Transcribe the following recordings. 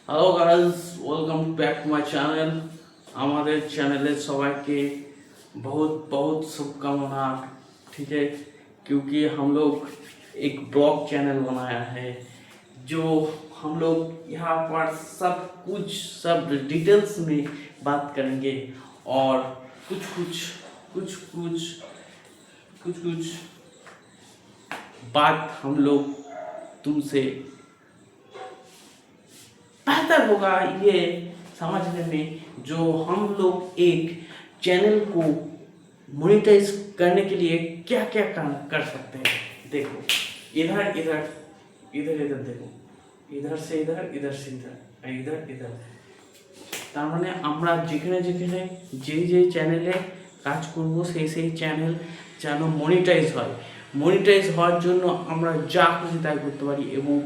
Hello guys, welcome back to my channel. हमारे channel सबाइके बहुत बहुत शुभकामना। ठीक है, क्योंकि हम लोग एक ब्लॉग चैनल बनाया है जो हम लोग यहाँ पर सब डिटेल्स में बात करेंगे और कुछ बात हम लोग तुमसे बेहतर होगा ये समझने में, जो हम लोग एक चैनल को मोनेटाइज करने के लिए क्या क्या काम कर सकते हैं। देखो, इधर इधर इधर इधर देखो, इधर से इधर, इधर से इधर, इधर इधर। তার মানে আমরা যেখানে যেখানে যে চ্যানেলে কাজ করব সেই চ্যানেল যেন মনিটাইজ হওয়ার জন্য আমরা যা খুশি তাই করতে পারি এবং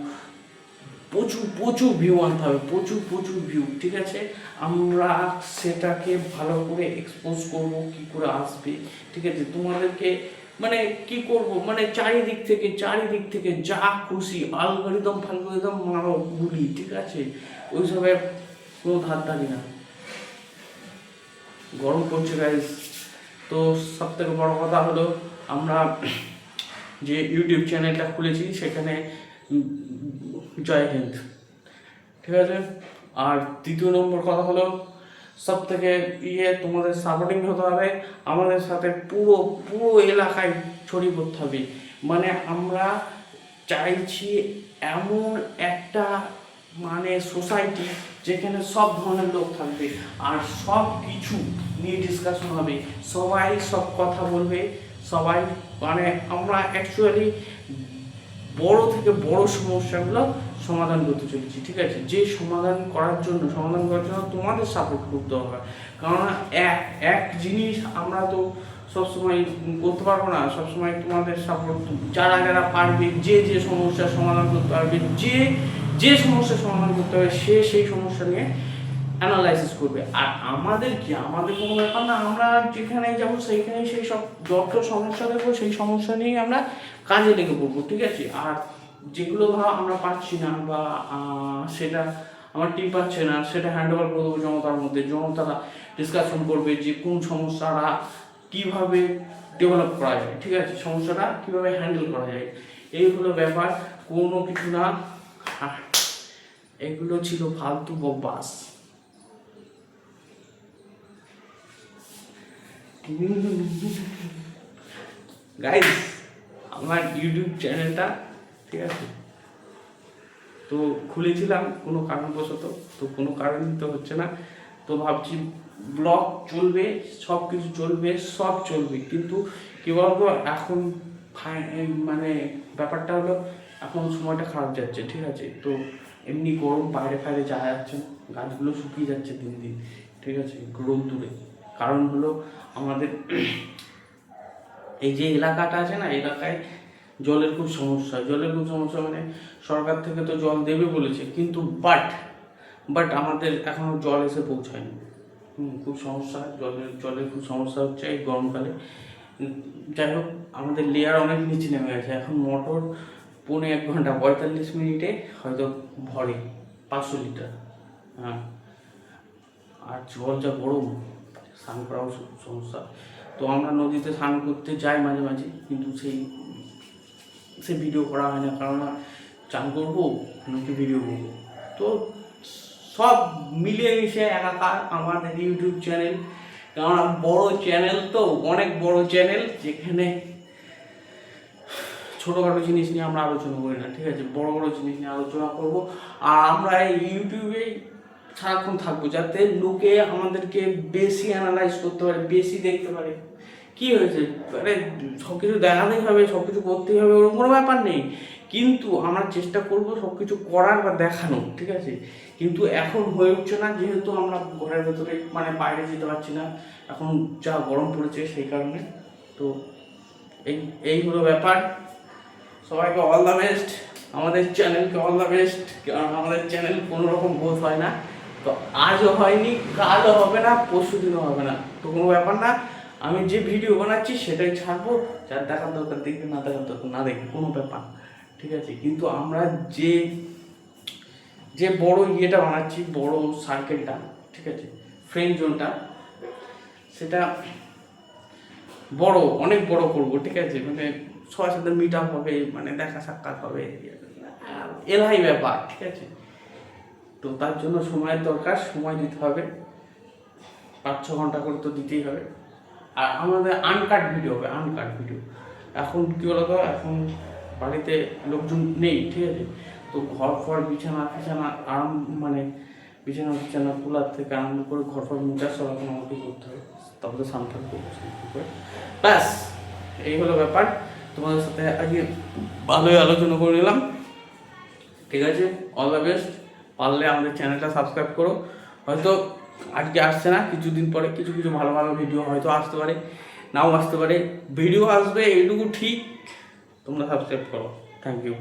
প্রচুর ভিউ আনতে হবে, প্রচুর ভিউ। ঠিক আছে, আমরা সেটাকে ভালো করে এক্সপোজ করব, কি করে আসবে। ঠিক আছে, তোমাদেরকে মানে কি করব, মানে চারিদিক থেকে যা খুশি অ্যালগরিদম মারো গুলি। ঠিক আছে, ওইসবের কোনো ধার ধারি না। গরম পড়ছে গাইজ, তো সব থেকে বড় কথা হলো আমরা যে ইউটিউব চ্যানেলটা খুলেছি সেখানে জয় হিন্দ। ঠিক আছে, আর দ্বিতীয় নম্বর কথা হলো সব থেকে তোমাদের সাপোর্টিং হতে হবে, আমাদের সাথে পুরো এলাকায় ছড়িয়ে পড়তে হবে। মানে আমরা চাইছি এমন একটা সোসাইটি যেখানে সব ধরনের লোক থাকবে আর সব কিছু নিয়ে ডিসকাশন হবে, সবাই সব কথা বলবে, সবাই আমরা অ্যাকচুয়ালি বড় থেকে বড় সমস্যাগুলো সমাধান করতে চলেছি। ঠিক আছে, যে সমাধান করার জন্য তোমাদের সাপোর্ট করতে হবে। কারণ এক জিনিস আমরা তো সবসময় করতে পারবো না, সবসময় তোমাদের সাপোর্ট যারা পারবে, যে সমস্যার সমাধান করতে পারবে, যে সমস্যার সমাধান করতে হবে সেই সমস্যা নিয়ে অ্যানালাইসিস করবে। আর আমাদের কোনো ব্যাপার না, আমরা যেখানে যাবো সেইখানে সেই সব যত সমস্যা দেখবো সেই সমস্যা নিয়েই আমরা কাজে লেগে পড়বো। ঠিক আছে, আর যেগুলো ধরো আমরা পাচ্ছি না বা সেটা আমার টিম পাচ্ছে না, সেটা হ্যান্ড ওভার করে দেবো জনতার মধ্যে। জনতারা ডিসকাশন করবে যে কোন সমস্যাটা কীভাবে ডেভেলপ করা যায়। ঠিক আছে, সমস্যাটা কীভাবে হ্যান্ডেল করা যায়, এই হলো ব্যাপার, কোনো কিছু না। এগুলো ছিল ফালতু বকবাস। গাইস, আমার ইউটিউব চ্যানেলটা ঠিক আছে তো খুলেছিলাম কোনো কারণবশত, তো কোনো কারণই তো হচ্ছে না, তো ভাবছি ব্লগ চলবে, সব কিছু চলবে, সব চলবে, কিন্তু কী বলবো এখন ব্যাপারটা হলো এখন সময়টা খারাপ যাচ্ছে। ঠিক আছে, তো এমনি গরম, বাইরে যাওয়া যাচ্ছে না, গাছগুলো শুকিয়ে যাচ্ছে দিন দিন। ঠিক আছে, রোদ্দুরে, কারণ হলো আমাদের এই যে এলাকাটা আছে না, এলাকায় জলের খুব সমস্যা মানে সরকার থেকে তো জল দেবে বলেছে, কিন্তু বাট আমাদের এখনও জল এসে পৌঁছায়নি। খুব সমস্যা, জলের খুব সমস্যা হচ্ছে এই গরমকালে। যাই হোক, আমাদের লেয়ার অনেক নিচে নেমে গেছে, এখন মোটর 1.5 ঘন্টা 45 মিনিটে হয়তো ভরে 500 লিটার। হ্যাঁ, আর জল যা গরম, স্নান করাও সমস্যা। তো আমরা নদীতে স্নান করতে যাই মাঝে মাঝে, কিন্তু সে ভিডিও করা হয় না, কারণ চান করবো নাকি ভিডিও করবো। তো সব মিলিয়ে মিশে একাকার আমাদের ইউটিউব চ্যানেল। কারণ বড় চ্যানেল, তো অনেক বড় চ্যানেল, যেখানে ছোটোখাটো জিনিস নিয়ে আমরা আলোচনা করি না। ঠিক আছে, বড় জিনিস নিয়ে আলোচনা করব। আর আমরা এই ইউটিউবে সারাক্ষণ থাকবো, যাতে লোকে আমাদেরকে বেশি অ্যানালাইজ করতে পারে, বেশি দেখতে পারে। কি হয়েছে, সব কিছু দেখাতেই হবে, সব কিছু করতেই হবে, ওরকম কোনো ব্যাপার নেই, কিন্তু আমরা চেষ্টা করব সব কিছু করার বা দেখানো। ঠিক আছে, কিন্তু এখন হয়ে উঠছে না, যেহেতু আমরা ঘরের ভেতরে বাইরে যেতে পারছি না, এখন যা গরম পড়েছে সেই কারণে। তো এই হলো ব্যাপার। সবাইকে অল দ্য বেস্ট, আমাদের চ্যানেলকে অল দ্য বেস্ট। কারণ আমাদের চ্যানেল কোনো রকম বোধ হয় না, তো আজও হয়নি, কালও হবে না, পরশু দিনও হবে না, তো কোনো ব্যাপার না। আমি যে ভিডিও বানাচ্ছি সেটাই ছাড়বো, যার দেখার দরকার দেখবে, না দেখার দরকার না দেখবে, কোনো ব্যাপার। ঠিক আছে, কিন্তু আমরা যে যে বড় ইয়েটা বানাচ্ছি, বড় সার্কেলটা, ঠিক আছে, ফ্রেন্ড জোনটা, সেটা বড়, অনেক বড় করবো, ঠিক আছে, মানে সবার সাথে মিট আপ হবে, মানে দেখা সাক্ষাৎ হবে, এলাই ব্যাপার, ঠিক আছে। তো তার জন্য সময়ের দরকার, সময় দিতে হবে, 5-6 ঘন্টা করে তো দিতেই হবে। আর আমাদের আনকাট ভিডিও হবে, আনকাট ভিডিও। এখন কী বলতো, এখন বাড়িতে লোকজন নেই, ঠিক আছে, তো ঘর ফর বিছানা ফিছানা আরাম, মানে বিছানা তোলার থেকে আরম্ভ করে ঘর ফর মোটা সব এখন আমাকে করতে হবে, তারপরে সান্তান করবো করে ব্যাস। এই হলো ব্যাপার, তোমাদের সাথে আজকে ভালোই আলোচনা করে নিলাম, ঠিক আছে। All the best. পারলে আমাদের চ্যানেলটা সাবস্ক্রাইব করো। হয়তো আজকে আসছে না, কিছুদিন পরে কিছু কিছু ভালো ভালো ভিডিও হয়তো আসতে পারে, নাও আসতে পারে, ভিডিও আসবে এইটুকু ঠিক। তোমরা সাবস্ক্রাইব করো। Thank you.